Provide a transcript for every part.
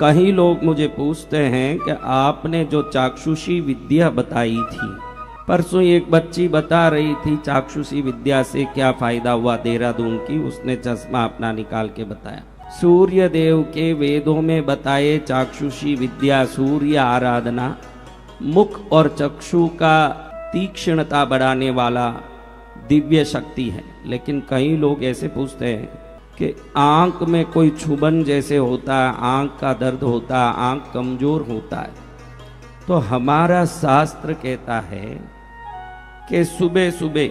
कई लोग मुझे पूछते हैं कि आपने जो चाक्षुषी विद्या बताई थी, परसों एक बच्ची बता रही थी चाक्षुषी विद्या से क्या फायदा हुआ देहरादून की, उसने चश्मा अपना निकाल के बताया। सूर्य देव के वेदों में बताए चाक्षुषी विद्या सूर्य आराधना मुख और चक्षु का तीक्ष्णता बढ़ाने वाला दिव्य शक्ति है। लेकिन कई लोग ऐसे पूछते हैं कि आंख में कोई छुबन जैसे होता है, आंख का दर्द होता है, आंख कमजोर होता है। तो हमारा शास्त्र कहता है कि सुबह सुबह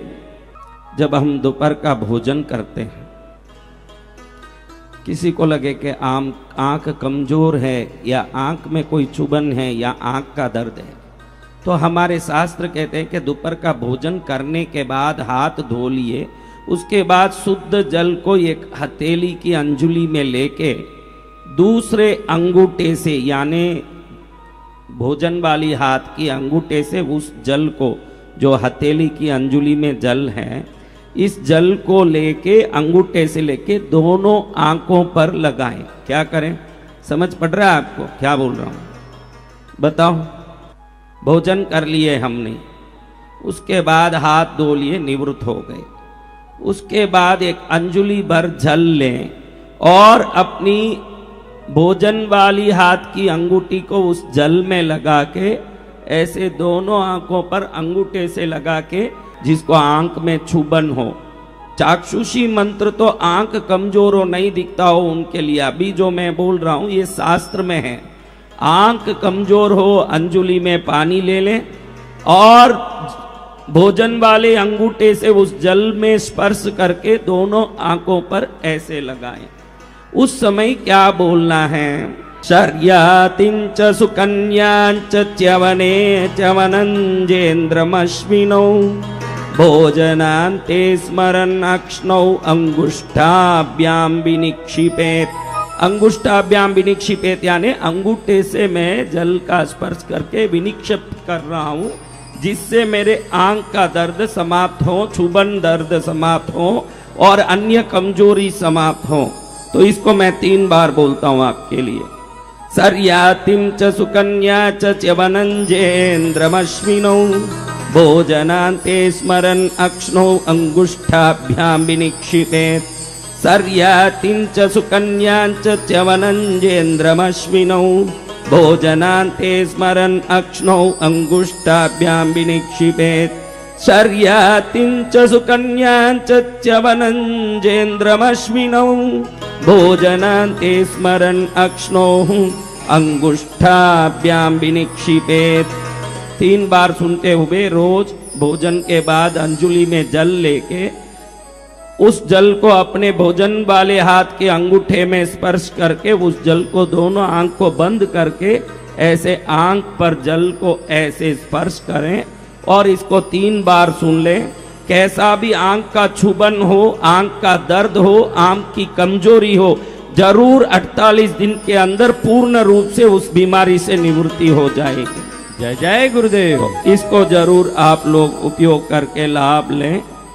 जब हम दोपहर का भोजन करते हैं, किसी को लगे कि आंख कमजोर है या आंख में कोई चुभन है या आंख का दर्द है, तो हमारे शास्त्र कहते हैं कि दोपहर का भोजन करने के बाद हाथ धो लिए, उसके बाद शुद्ध जल को एक हथेली की अंजुली में लेके दूसरे अंगूठे से यानी भोजन वाली हाथ की अंगूठे से उस जल को, जो हथेली की अंजुली में जल है, इस जल को लेके अंगूठे से लेके दोनों आंखों पर लगाएं। क्या करें, समझ पड़ रहा है आपको क्या बोल रहा हूं? बताओ। भोजन कर लिए हमने, उसके बाद हाथ धो लिए, निवृत्त हो गए। उसके बाद एक अंजुली भर जल लें और अपनी भोजन वाली हाथ की अंगूठी को उस जल में लगा के ऐसे दोनों आंखों पर अंगूठे से लगा के, जिसको आंख में छुबन हो, चाक्षुषी मंत्र तो आंख कमजोर हो नहीं दिखता हो उनके लिए, अभी जो मैं बोल रहा हूं ये शास्त्र में है। आंख कमजोर हो, अंजुली में पानी ले लें और भोजन वाले अंगूठे से उस जल में स्पर्श करके दोनों आंखों पर ऐसे लगाएं। उस समय क्या बोलना है? शर्यातिंच सुकन्यांच च्यवने च्यवनंजेन्द्रमश्विनौ भोजनान्ते स्मरन् अक्ष्णौ अंगुष्ठाभ्याम विनिक्षिपेत। अंगुष्ठाभ्याम विनिक्षिपेत यानी अंगूठे से मैं जल का स्पर्श करके विनिक्षिप्त कर रहा हूं, जिससे मेरे आंख का दर्द समाप्त हो, छुबन दर्द समाप्त हो और अन्य कमजोरी समाप्त हो। तो इसको मैं 3 बार बोलता हूं आपके लिए। सर्यातिं च सुकन्या च च्यवनंजेन्द्रमश्विनौ भोजनान्ते स्मरन् अक्ष्णौ अंगुष्ठाभ्याम विनिक्षिपेत। सर्यातिं च सुकन्या च च्यवनंजेन्द्रमश्विनौ भोजनान्ते स्मरन् अक्ष्णौ अंगुष्ठाभ्याम विनिक्षिपेत। शर्यातिं च सुकन्या च च्यवनंजेन्द्रमश्विनौ भोजनान्ते स्मरन् अक्ष्णौ अंगुष्ठाभ्याम विनिक्षिपेत। 3 बार सुनते हुए रोज भोजन के बाद अंजुली में जल लेके उस जल को अपने भोजन वाले हाथ के अंगूठे में स्पर्श करके उस जल को दोनों आंख को बंद करके ऐसे आंख पर जल को ऐसे स्पर्श करें और इसको 3 बार सुन लें। कैसा भी आंख का छुबन हो, आंख का दर्द हो, आंख की कमजोरी हो, जरूर 48 दिन के अंदर पूर्ण रूप से उस बीमारी से निवृत्ति हो जाएगी। जय जय गुरुदेव। इसको जरूर आप लोग उपयोग करके लाभ लें।